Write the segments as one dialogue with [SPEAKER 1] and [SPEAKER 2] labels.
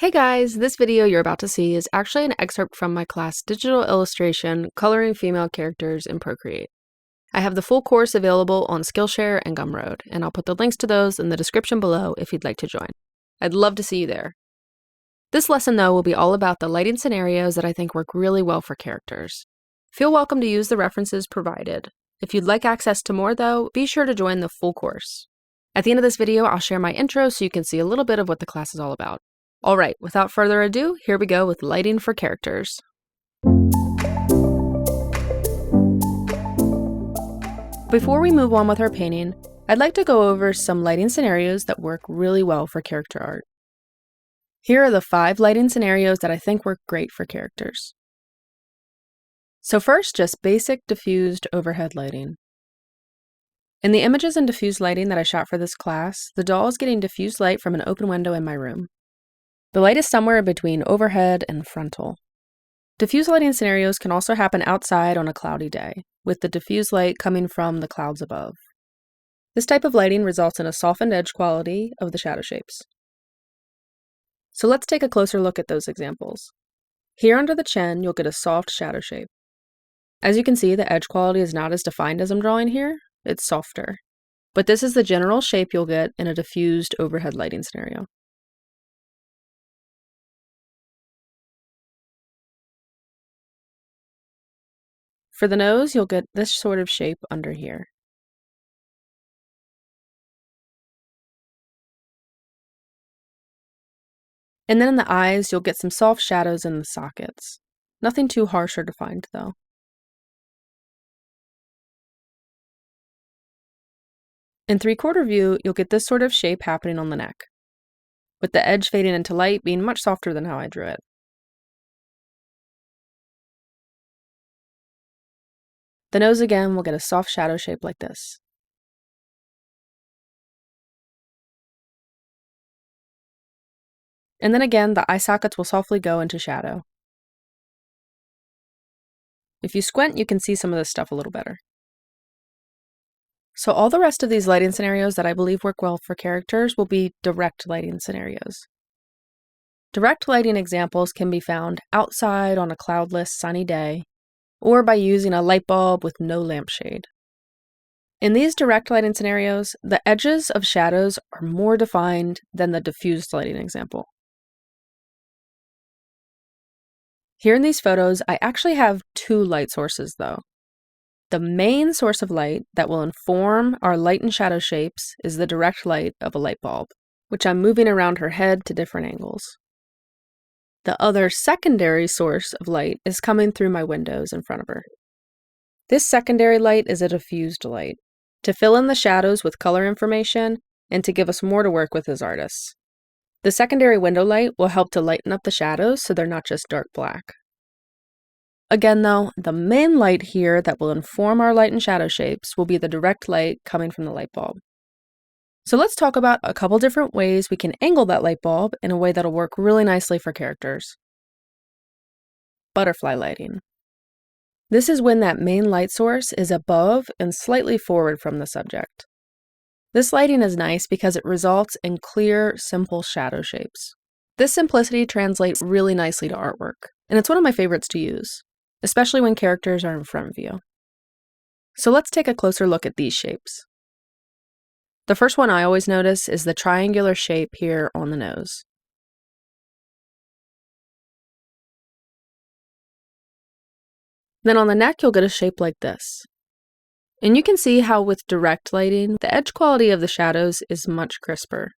[SPEAKER 1] Hey guys, this video you're about to see is actually an excerpt from my class Digital Illustration, Coloring Female Characters in Procreate. I have the full course available on Skillshare and Gumroad, and I'll put the links to those in the description below if you'd like to join. I'd love to see you there. This lesson, though, will be all about the lighting scenarios that I think work really well for characters. Feel welcome to use the references provided. If you'd like access to more, though, be sure to join the full course. At the end of this video, I'll share my intro so you can see a little bit of what the class is all about. All right, without further ado, here we go with lighting for characters. Before we move on with our painting, I'd like to go over some lighting scenarios that work really well for character art. Here are the 5 lighting scenarios that I think work great for characters. So first, just basic diffused overhead lighting. In the images and diffused lighting that I shot for this class, the doll is getting diffused light from an open window in my room. The light is somewhere between overhead and frontal. Diffuse lighting scenarios can also happen outside on a cloudy day, with the diffused light coming from the clouds above. This type of lighting results in a softened edge quality of the shadow shapes. So let's take a closer look at those examples. Here under the chin, you'll get a soft shadow shape. As you can see, the edge quality is not as defined as I'm drawing here, it's softer. But this is the general shape you'll get in a diffused overhead lighting scenario. For the nose, you'll get this sort of shape under here. And then in the eyes, you'll get some soft shadows in the sockets. Nothing too harsh or defined, though. In 3/4 view, you'll get this sort of shape happening on the neck, with the edge fading into light being much softer than how I drew it. The nose again will get a soft shadow shape like this. And then again, the eye sockets will softly go into shadow. If you squint, you can see some of this stuff a little better. So all the rest of these lighting scenarios that I believe work well for characters will be direct lighting scenarios. Direct lighting examples can be found outside on a cloudless, sunny day, or by using a light bulb with no lampshade. In these direct lighting scenarios, the edges of shadows are more defined than the diffused lighting example. Here in these photos, I actually have 2 light sources though. The main source of light that will inform our light and shadow shapes is the direct light of a light bulb, which I'm moving around her head to different angles. The other secondary source of light is coming through my windows in front of her. This secondary light is a diffused light, to fill in the shadows with color information and to give us more to work with as artists. The secondary window light will help to lighten up the shadows so they're not just dark black. Again though, the main light here that will inform our light and shadow shapes will be the direct light coming from the light bulb. So let's talk about a couple different ways we can angle that light bulb in a way that'll work really nicely for characters. Butterfly lighting. This is when that main light source is above and slightly forward from the subject. This lighting is nice because it results in clear, simple shadow shapes. This simplicity translates really nicely to artwork, and it's one of my favorites to use, especially when characters are in front view. So let's take a closer look at these shapes. The first one I always notice is the triangular shape here on the nose. Then on the neck, you'll get a shape like this. And you can see how with direct lighting, the edge quality of the shadows is much crisper.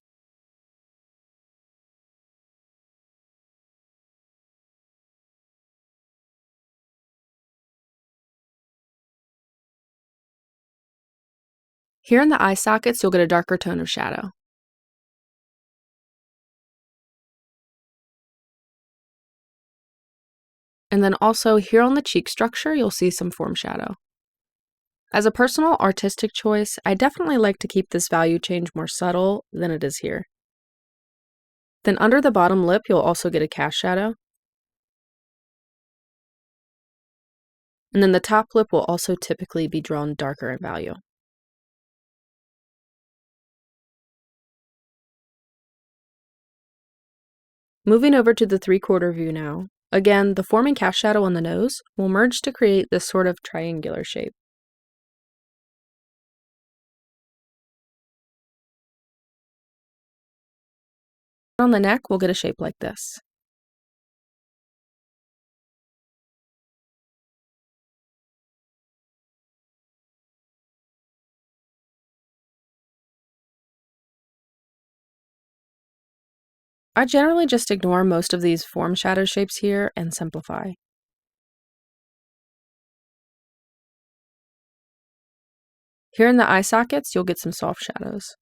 [SPEAKER 1] Here in the eye sockets, you'll get a darker tone of shadow. And then also here on the cheek structure, you'll see some form shadow. As a personal artistic choice, I definitely like to keep this value change more subtle than it is here. Then under the bottom lip, you'll also get a cast shadow. And then the top lip will also typically be drawn darker in value. Moving over to the 3/4 view now. Again, the forming cast shadow on the nose will merge to create this sort of triangular shape. On the neck, we'll get a shape like this. I generally just ignore most of these form shadow shapes here and simplify. Here in the eye sockets, you'll get some soft shadows.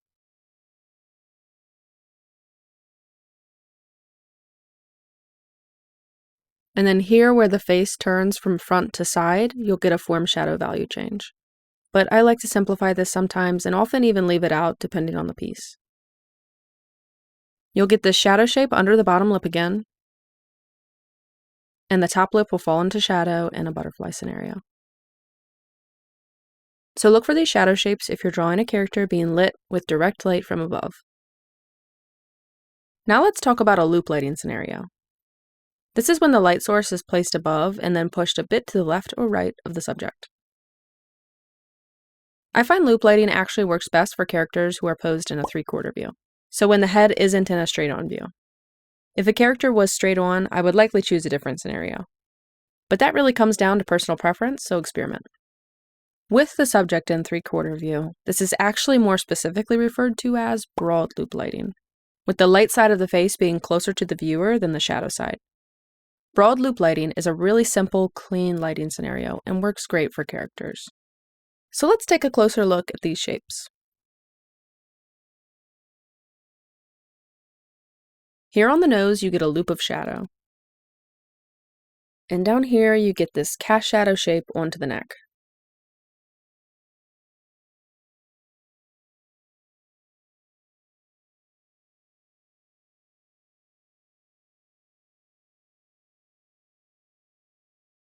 [SPEAKER 1] And then here where the face turns from front to side, you'll get a form shadow value change. But I like to simplify this sometimes and often even leave it out depending on the piece. You'll get this shadow shape under the bottom lip again, and the top lip will fall into shadow in a butterfly scenario. So look for these shadow shapes if you're drawing a character being lit with direct light from above. Now let's talk about a loop lighting scenario. This is when the light source is placed above and then pushed a bit to the left or right of the subject. I find loop lighting actually works best for characters who are posed in a 3/4 view, so when the head isn't in a straight-on view. If a character was straight on, I would likely choose a different scenario. But that really comes down to personal preference, so experiment. With the subject in 3/4 view, this is actually more specifically referred to as broad loop lighting, with the light side of the face being closer to the viewer than the shadow side. Broad loop lighting is a really simple, clean lighting scenario and works great for characters. So let's take a closer look at these shapes. Here on the nose, you get a loop of shadow. And down here, you get this cast shadow shape onto the neck.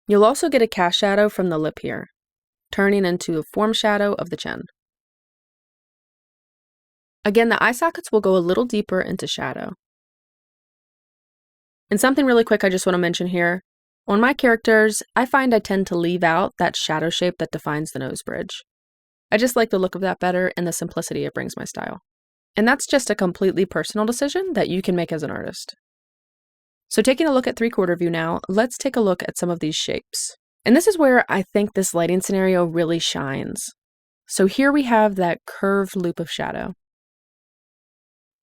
[SPEAKER 1] You'll also get a cast shadow from the lip here, turning into a form shadow of the chin. Again, the eye sockets will go a little deeper into shadow. And something really quick I just want to mention here. On my characters, I find I tend to leave out that shadow shape that defines the nose bridge. I just like the look of that better and the simplicity it brings my style. And that's just a completely personal decision that you can make as an artist. So taking a look at 3/4 view now, let's take a look at some of these shapes. And this is where I think this lighting scenario really shines. So here we have that curved loop of shadow.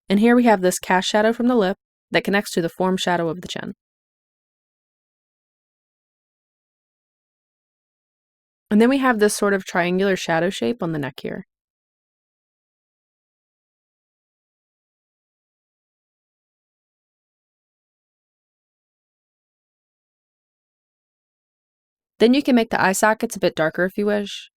[SPEAKER 1] And here we have this cast shadow from the lip that connects to the form shadow of the chin. And then we have this sort of triangular shadow shape on the neck here. Then you can make the eye sockets a bit darker if you wish.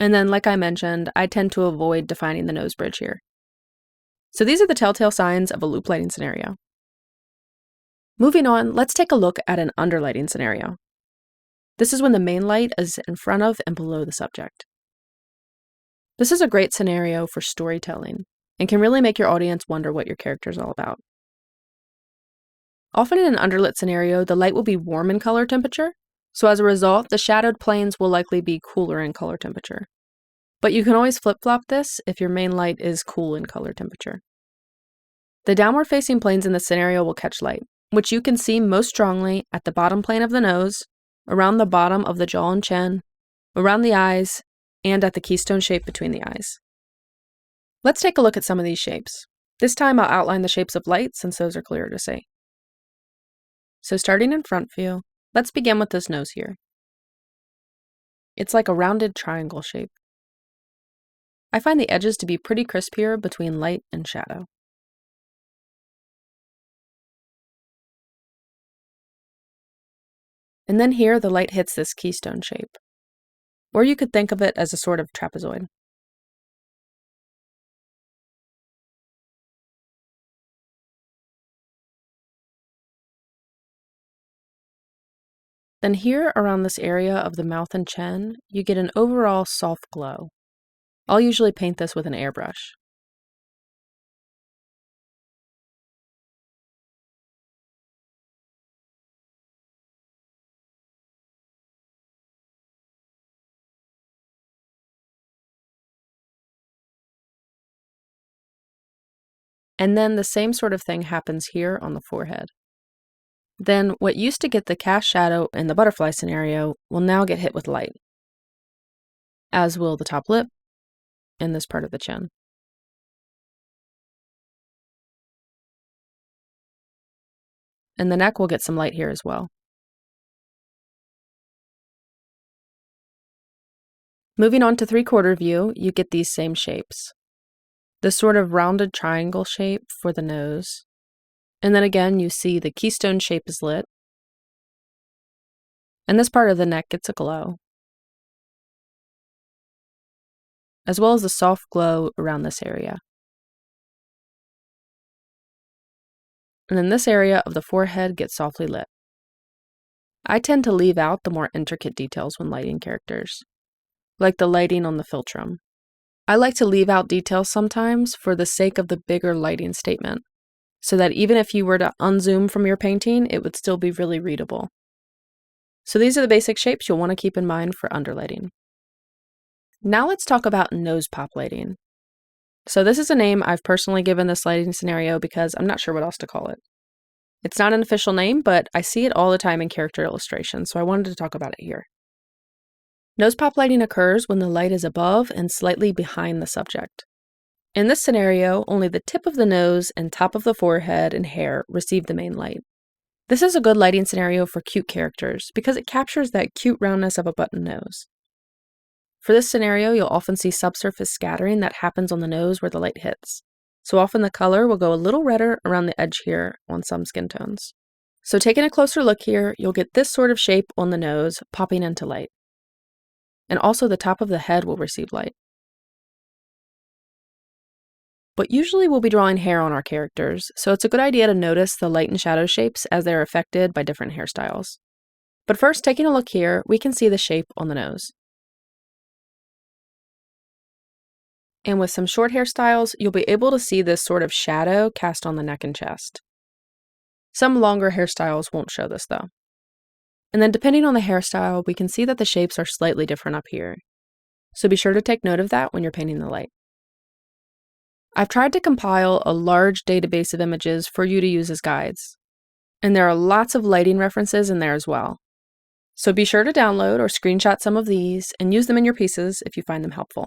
[SPEAKER 1] And then, like I mentioned, I tend to avoid defining the nose bridge here. So these are the telltale signs of a loop lighting scenario. Moving on, let's take a look at an underlighting scenario. This is when the main light is in front of and below the subject. This is a great scenario for storytelling and can really make your audience wonder what your character is all about. Often in an underlit scenario, the light will be warm in color temperature, so as a result, the shadowed planes will likely be cooler in color temperature. But you can always flip-flop this if your main light is cool in color temperature. The downward-facing planes in this scenario will catch light, which you can see most strongly at the bottom plane of the nose, around the bottom of the jaw and chin, around the eyes, and at the keystone shape between the eyes. Let's take a look at some of these shapes. This time I'll outline the shapes of light since those are clearer to see. So starting in front view, let's begin with this nose here. It's like a rounded triangle shape. I find the edges to be pretty crisp here between light and shadow. And then here the light hits this keystone shape. Or you could think of it as a sort of trapezoid. Then here around this area of the mouth and chin, you get an overall soft glow. I'll usually paint this with an airbrush. And then the same sort of thing happens here on the forehead. Then what used to get the cast shadow in the butterfly scenario will now get hit with light, as will the top lip and this part of the chin. And the neck will get some light here as well. Moving on to 3/4 view, you get these same shapes. This sort of rounded triangle shape for the nose. And then again, you see the keystone shape is lit. And this part of the neck gets a glow, as well as a soft glow around this area. And then this area of the forehead gets softly lit. I tend to leave out the more intricate details when lighting characters, like the lighting on the philtrum. I like to leave out details sometimes for the sake of the bigger lighting statement, so that even if you were to unzoom from your painting, it would still be really readable. So these are the basic shapes you'll want to keep in mind for underlighting. Now let's talk about nosepop lighting. So this is a name I've personally given this lighting scenario because I'm not sure what else to call it. It's not an official name, but I see it all the time in character illustrations, so I wanted to talk about it here. Nosepop lighting occurs when the light is above and slightly behind the subject. In this scenario, only the tip of the nose and top of the forehead and hair receive the main light. This is a good lighting scenario for cute characters because it captures that cute roundness of a button nose. For this scenario, you'll often see subsurface scattering that happens on the nose where the light hits. So often the color will go a little redder around the edge here on some skin tones. So taking a closer look here, you'll get this sort of shape on the nose popping into light. And also the top of the head will receive light. But usually we'll be drawing hair on our characters, so it's a good idea to notice the light and shadow shapes as they're affected by different hairstyles. But first, taking a look here, we can see the shape on the nose. And with some short hairstyles, you'll be able to see this sort of shadow cast on the neck and chest. Some longer hairstyles won't show this though. And then depending on the hairstyle, we can see that the shapes are slightly different up here. So be sure to take note of that when you're painting the light. I've tried to compile a large database of images for you to use as guides. And there are lots of lighting references in there as well. So be sure to download or screenshot some of these and use them in your pieces if you find them helpful.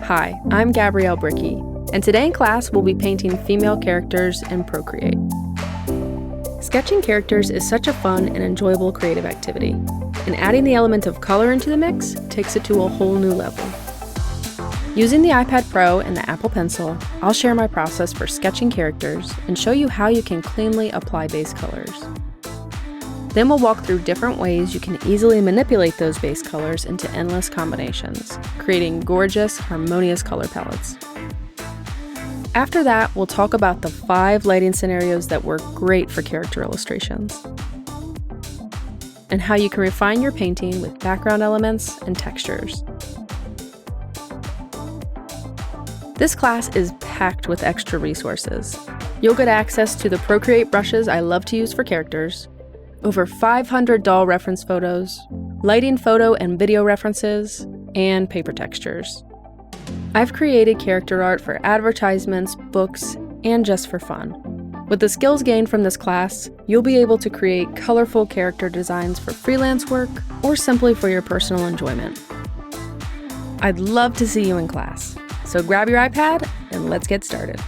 [SPEAKER 1] Hi, I'm Gabrielle Brickey, and today in class we'll be painting female characters in Procreate. Sketching characters is such a fun and enjoyable creative activity, and adding the element of color into the mix takes it to a whole new level. Using the iPad Pro and the Apple Pencil, I'll share my process for sketching characters and show you how you can cleanly apply base colors. Then we'll walk through different ways you can easily manipulate those base colors into endless combinations, creating gorgeous, harmonious color palettes. After that, we'll talk about the 5 lighting scenarios that work great for character illustrations, and how you can refine your painting with background elements and textures. This class is packed with extra resources. You'll get access to the Procreate brushes I love to use for characters, over 500 doll reference photos, lighting photo and video references, and paper textures. I've created character art for advertisements, books, and just for fun. With the skills gained from this class, you'll be able to create colorful character designs for freelance work or simply for your personal enjoyment. I'd love to see you in class, so grab your iPad and let's get started.